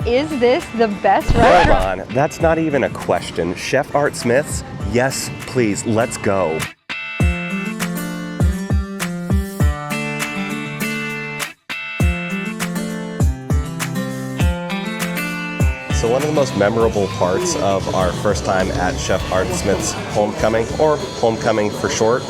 is this the best Hold restaurant? on, that's not even a question. Chef Art Smith's? Yes, please, let's go. So one of the most memorable parts of our first time at Chef Art Smith's Homecoming, or Homecoming for short,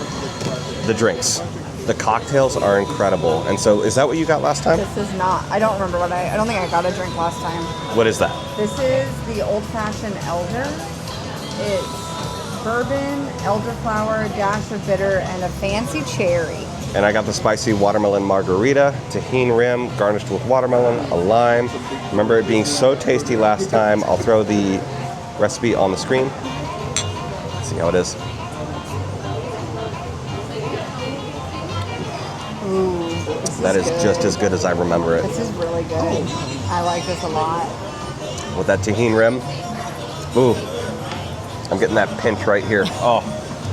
the drinks. The cocktails are incredible. And so is that what you got last time? This is not. I don't remember what I don't think I got a drink last time. What is that? This is the old-fashioned elder. It's bourbon, elderflower, a dash of bitter, and a fancy cherry. And I got the spicy watermelon margarita, tahini rim, garnished with watermelon, a lime. Remember it being so tasty last time. I'll throw the recipe on the screen. Let's see how it is. Ooh, That is just as good as I remember it. This is really good. I like this a lot. With that tahini rim. Ooh, I'm getting that pinch right here. Oh,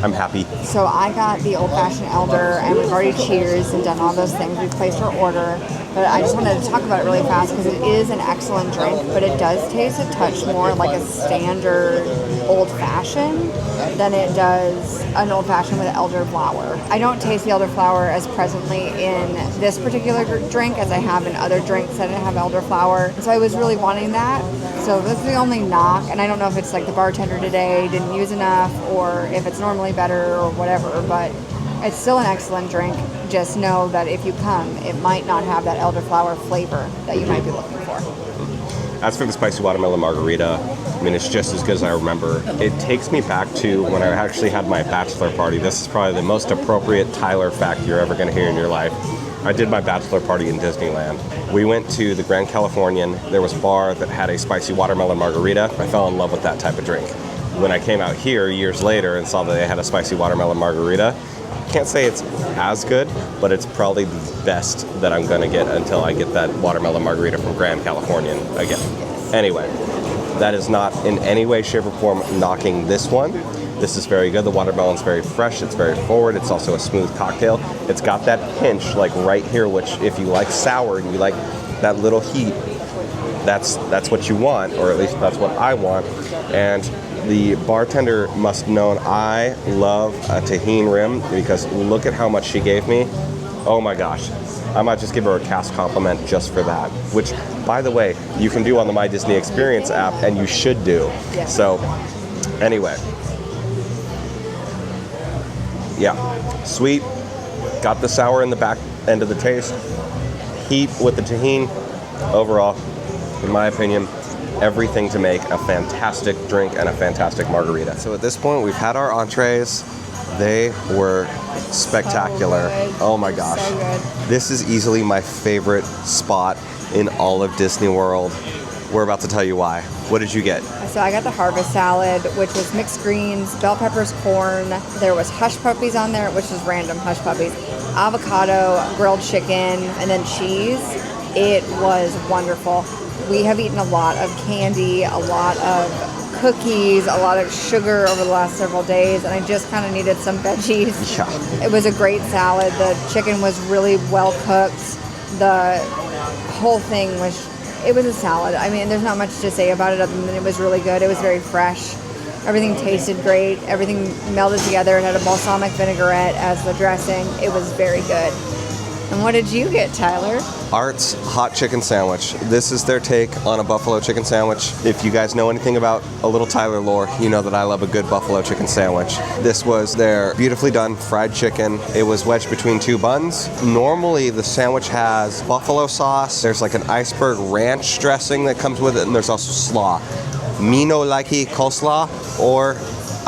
I'm happy. So I got the old-fashioned elder, and we've already cheers and done all those things. We've placed our order, but I just wanted to talk about it really fast because it is an excellent drink, but it does taste a touch more like a standard old-fashioned than it does an old-fashioned with elderflower. I don't taste the elderflower as presently in this particular drink as I have in other drinks that have elderflower. So I was really wanting that. So that's the only knock, and I don't know if it's like the bartender today didn't use enough or if it's normally better or whatever, but it's still an excellent drink. Just know that if you come, it might not have that elderflower flavor that you might be looking for. As for the spicy watermelon margarita, I mean, it's just as good as I remember. It takes me back to when I actually had my bachelor party. This is probably the most appropriate Tyler fact you're ever going to hear in your life. I did my bachelor party in Disneyland. We went to the Grand Californian. There was a bar that had a spicy watermelon margarita. I fell in love with that type of drink. When I came out here years later and saw that they had a spicy watermelon margarita, can't say it's as good, but it's probably the best that I'm gonna get until I get that watermelon margarita from Grand Californian again. Anyway, that is not in any way, shape, or form knocking this one. This is very good. The watermelon's very fresh. It's very forward. It's also a smooth cocktail. It's got that pinch like right here, which if you like sour and you like that little heat, that's what you want, or at least that's what I want. And the bartender must have known I love a tahini rim because look at how much she gave me. Oh my gosh. I might just give her a cast compliment just for that, which, by the way, you can do on the My Disney Experience app, and you should do. Yeah. So, anyway. Yeah, sweet, got the sour in the back end of the taste, heat with the tahini. Overall, in my opinion, everything to make a fantastic drink and a fantastic margarita. So at this point, we've had our entrees. They were spectacular. So oh my gosh. So good. This is easily my favorite spot in all of Disney World. We're about to tell you why. What did you get? So I got the harvest salad, which was mixed greens, bell peppers, corn. There was hush puppies on there, which is random hush puppies, avocado, grilled chicken, and then cheese. It was wonderful. We have eaten a lot of candy, a lot of cookies, a lot of sugar over the last several days, and I just kind of needed some veggies. Yeah. It was a great salad. The chicken was really well cooked. The whole thing was, it was a salad. I mean, there's not much to say about it other than it was really good. It was very fresh. Everything tasted great. Everything melded together. It had a balsamic vinaigrette as the dressing. It was very good. And what did you get, Tyler? Art's Hot Chicken Sandwich. This is their take on a buffalo chicken sandwich. If you guys know anything about a little Tyler lore, you know that I love a good buffalo chicken sandwich. This was their beautifully done fried chicken. It was wedged between two buns. Normally, the sandwich has buffalo sauce. There's like an iceberg ranch dressing that comes with it, and there's also slaw. Me no likey coleslaw or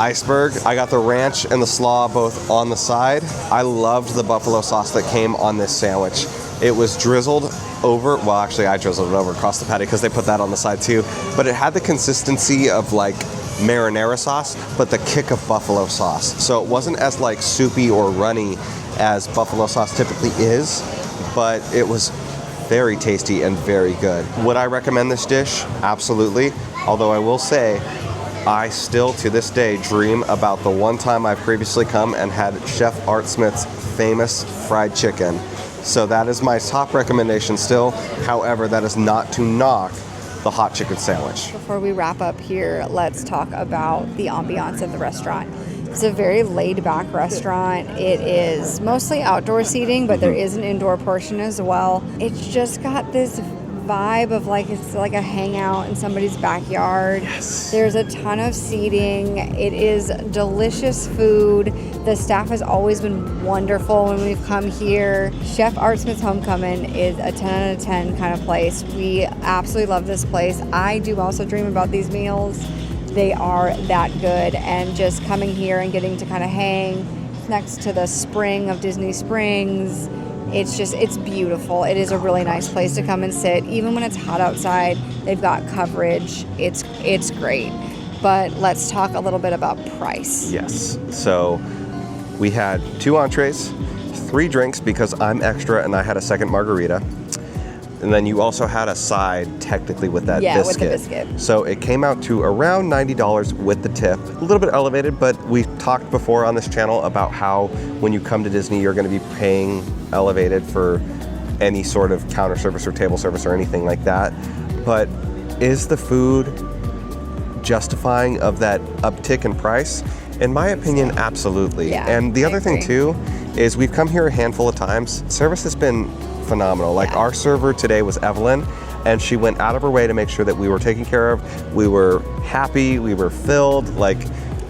iceberg. I got the ranch and the slaw both on the side. I loved the buffalo sauce that came on this sandwich. It was drizzled over, well actually I drizzled it over across the patty because they put that on the side too, but it had the consistency of like marinara sauce, but the kick of buffalo sauce. So it wasn't as like soupy or runny as buffalo sauce typically is, but it was very tasty and very good. Would I recommend this dish? Absolutely. Although I will say, I still, to this day, dream about the one time I've previously come and had Chef Art Smith's famous fried chicken. So that is my top recommendation still. However, that is not to knock the hot chicken sandwich. Before we wrap up here, let's talk about the ambiance of the restaurant. It's a very laid-back restaurant. It is mostly outdoor seating, but there is an indoor portion as well. It's just got this vibe of like it's like a hangout in somebody's backyard. Yes. There's a ton of seating. It is delicious food. The staff has always been wonderful when we've come here. Chef Art Smith's Homecomin is a 10 out of 10 kind of place. We absolutely love this place. I do also dream about these meals. They are that good, and just coming here and getting to kind of hang next to the spring of Disney Springs. It's beautiful. It is a really nice place to come and sit. Even when it's hot outside, they've got coverage. It's great. But let's talk a little bit about price. Yes. So we had 2 entrees, 3 drinks because I'm extra and I had a second margarita. And then you also had a side technically with that biscuit. With the biscuit. So it came out to around $90 with the tip. A little bit elevated, but we talked before on this channel about how when you come to Disney, you're going to be paying elevated for any sort of counter service or table service or anything like that. But is the food justifying of that uptick in price? In my opinion, absolutely. Yeah, and the I other thing agree. too is we've come here a handful of times. Service has been phenomenal. Like our server today was Evelyn, and she went out of her way to make sure that we were taken care of. We were happy, we were filled. Like,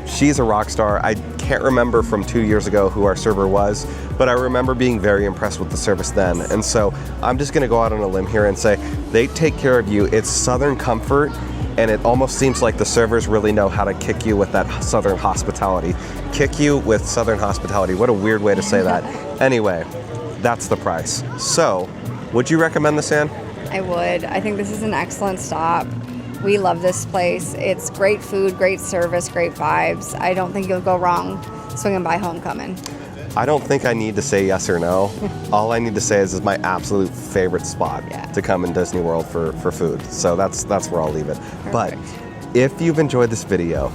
she's a rock star. I can't remember from 2 years ago who our server was, but I remember being very impressed with the service then. And so I'm just gonna go out on a limb here and say they take care of you. It's Southern comfort, and it almost seems like the servers really know how to kick you with that Southern hospitality. Kick you with Southern hospitality. What a weird way to say that. Anyway, that's the price. So, would you recommend this, Ann? I would. I think this is an excellent stop. We love this place. It's great food, great service, great vibes. I don't think you'll go wrong swinging by Homecomin. I don't think I need to say yes or no. All I need to say is it's my absolute favorite spot to come in Disney World for food. So that's where I'll leave it. Perfect. But if you've enjoyed this video,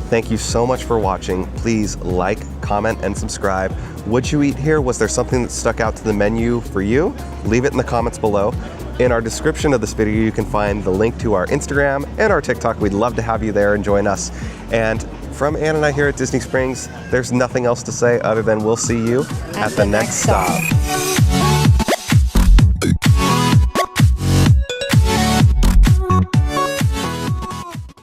thank you so much for watching. Please like, comment, and subscribe. What'd you eat here? Was there something that stuck out to the menu for you? Leave it in the comments below. In our description of this video, you can find the link to our Instagram and our TikTok. We'd love to have you there and join us. And from Ann and I here at Disney Springs, there's nothing else to say other than we'll see you at the next stop.